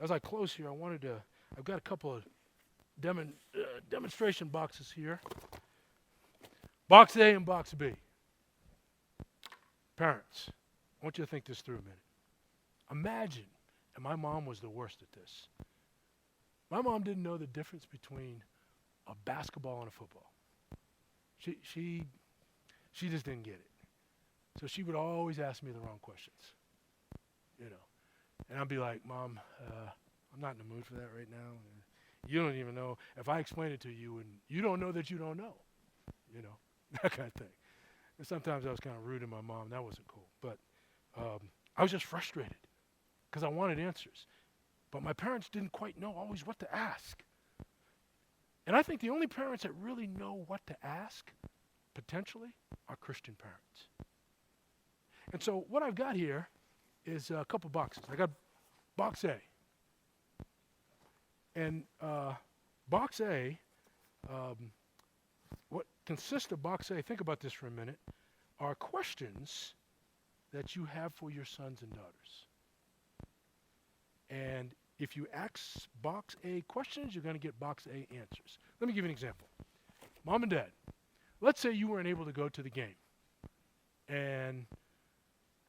as I close here, I've got a couple of demonstration boxes here. Box A and Box B. Parents, I want you to think this through a minute. Imagine, and my mom was the worst at this. My mom didn't know the difference between a basketball and a football. She just didn't get it. So she would always ask me the wrong questions, you know. And I'd be like, Mom, I'm not in the mood for that right now. You don't even know. If I explain it to you and you don't know that you don't know, you know, that kind of thing. And sometimes I was kind of rude to my mom. That wasn't cool. But I was just frustrated because I wanted answers. But my parents didn't quite know always what to ask. And I think the only parents that really know what to ask, potentially, are Christian parents. And so what I've got here is a couple boxes. I got box A. And box A, what consists of box A, think about this for a minute, are questions that you have for your sons and daughters. And if you ask box A questions, you're going to get box A answers. Let me give you an example. Mom and Dad, let's say you weren't able to go to the game. And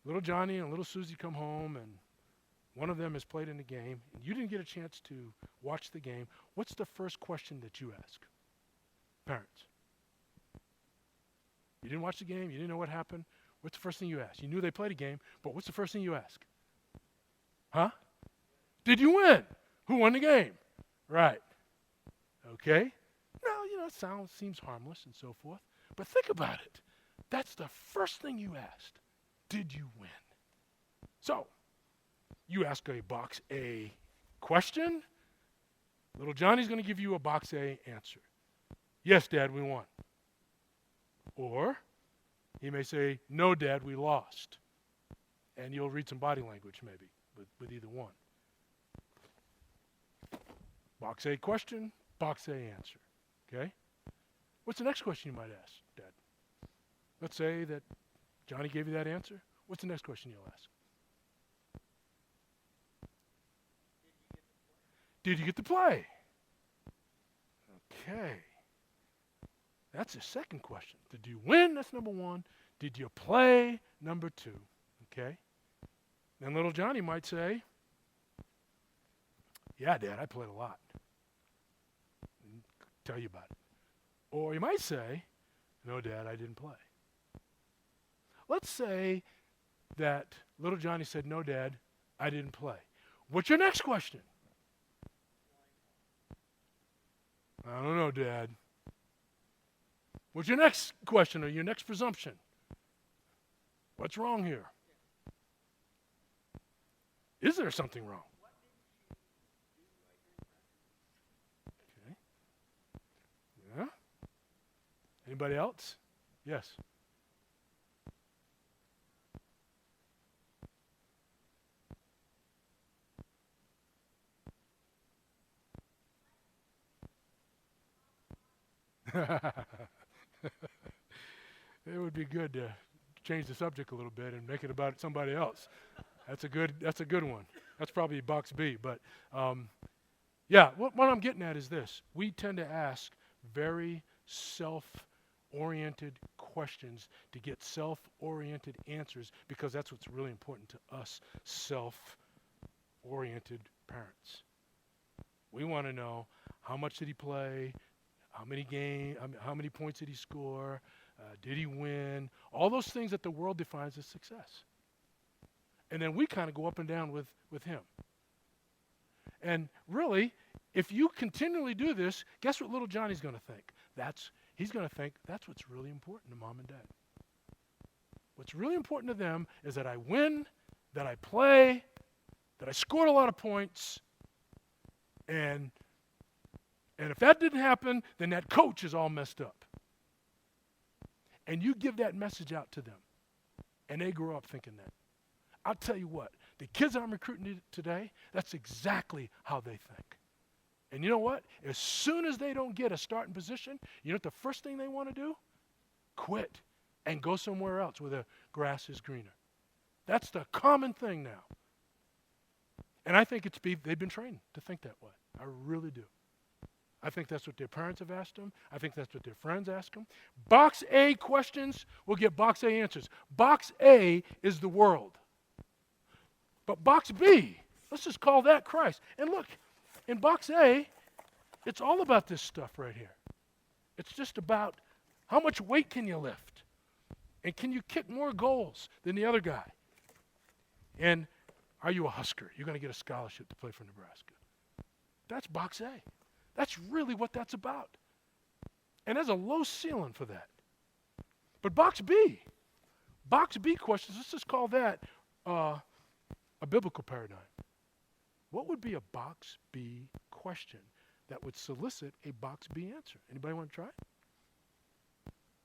little Johnny and little Susie come home and one of them has played in the game and you didn't get a chance to watch the game. What's the first question that you ask? Parents. You didn't watch the game, you didn't know what happened. What's the first thing you ask? You knew they played a game, but what's the first thing you ask? Huh? Did you win? Who won the game? Right. Okay. Now, you know, it seems harmless and so forth, but think about it. That's the first thing you asked. Did you win? So, you ask a box A question. Little Johnny's going to give you a box A answer. Yes, Dad, we won. Or he may say, no, Dad, we lost. And you'll read some body language maybe with either one. Box A question, box A answer. Okay? What's the next question you might ask, Dad? Let's say that Johnny gave you that answer. What's the next question you'll ask? Did you get to play? Okay. That's the second question. Did you win? That's number one. Did you play? Number two. Okay? Then little Johnny might say, yeah, Dad, I played a lot. And tell you about it. Or he might say, no, Dad, I didn't play. Let's say that little Johnny said, no, Dad, I didn't play. What's your next question? I don't know, Dad. What's your next question or your next presumption? What's wrong here? Is there something wrong? Okay. Yeah. Anybody else? Yes. It would be good to change the subject a little bit and make it about somebody else. That's a good one. That's probably box B. But yeah, what I'm getting at is this. We tend to ask very self-oriented questions to get self-oriented answers because that's what's really important to us self-oriented parents. We want to know how much did he play, how many points did he score, did he win, all those things that the world defines as success. And then we kind of go up and down with him. And really, if you continually do this, guess what little Johnny's going to think? He's going to think that's what's really important to Mom and Dad. What's really important to them is that I win, that I play, that I scored a lot of points, and if that didn't happen, then that coach is all messed up. And you give that message out to them, and they grow up thinking that. I'll tell you what, the kids I'm recruiting today, that's exactly how they think. And you know what? As soon as they don't get a starting position, you know what the first thing they want to do? Quit and go somewhere else where the grass is greener. That's the common thing now. And I think they've been trained to think that way. I really do. I think that's what their parents have asked them. I think that's what their friends ask them. Box A questions will get box A answers. Box A is the world. But box B, let's just call that Christ. And look, in box A, it's all about this stuff right here. It's just about how much weight can you lift? And can you kick more goals than the other guy? And are you a Husker? You're going to get a scholarship to play for Nebraska. That's box A. That's really what that's about. And there's a low ceiling for that. But box B questions, let's just call that a biblical paradigm. What would be a box B question that would solicit a box B answer? Anybody want to try?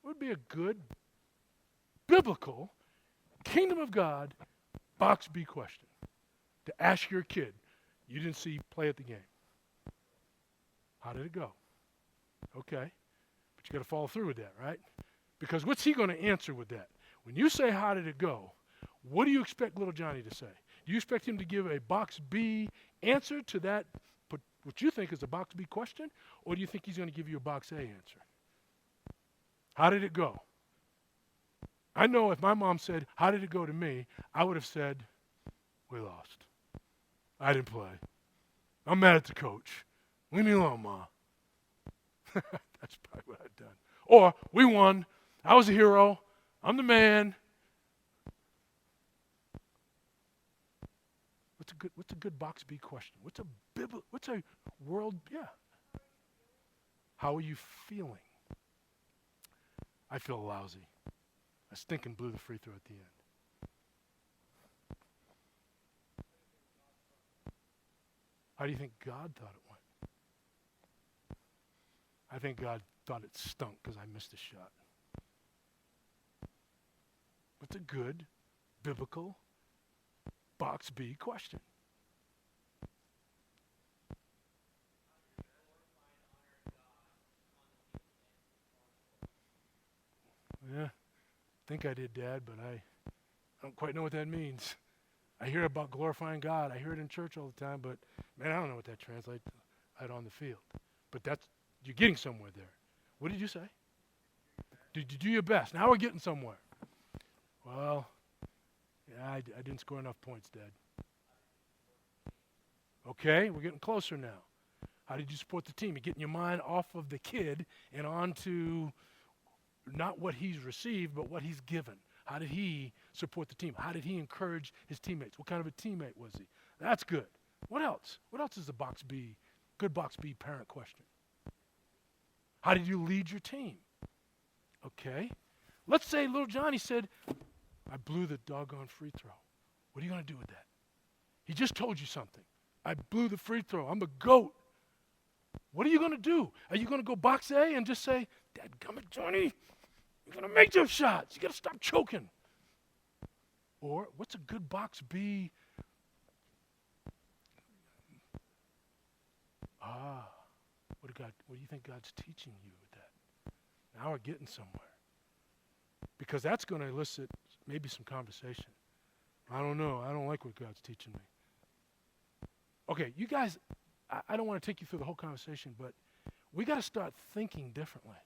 What would be a good biblical kingdom of God box B question to ask your kid you didn't see play at the game? How did it go? Okay. But you got to follow through with that, right? Because what's he going to answer with that? When you say, how did it go, what do you expect little Johnny to say? Do you expect him to give a box B answer to that, what you think is a box B question? Or do you think he's going to give you a box A answer? How did it go? I know if my mom said, how did it go to me, I would have said, we lost. I didn't play. I'm mad at the coach. Leave me alone, Ma. That's probably what I'd done. Or, we won. I was a hero. I'm the man. What's a good box B question? What's a world, yeah. How are you feeling? I feel lousy. I stinking blew the free throw at the end. How do you think God thought it went? I think God thought it stunk because I missed a shot. What's a good biblical box B question? Yeah, I think I did, Dad, but I don't quite know what that means. I hear about glorifying God. I hear it in church all the time, but man, I don't know what that translates out on the field. But you're getting somewhere there. What did you say? Did you do your best? Now we're getting somewhere. Well, yeah, I didn't score enough points, Dad. Okay, we're getting closer now. How did you support the team? You're getting your mind off of the kid and on to not what he's received, but what he's given. How did he support the team? How did he encourage his teammates? What kind of a teammate was he? That's good. What else? What else is a good box B parent question? How did you lead your team? Okay. Let's say little Johnny said, I blew the doggone free throw. What are you going to do with that? He just told you something. I blew the free throw. I'm the GOAT. What are you going to do? Are you going to go box A and just say, dadgummit, Johnny, you're going to make those shots. You got to stop choking. Or what's a good box B? What do you think God's teaching you with that? Now we're getting somewhere. Because that's going to elicit maybe some conversation. I don't know. I don't like what God's teaching me. Okay, you guys, I don't want to take you through the whole conversation, but we got to start thinking differently.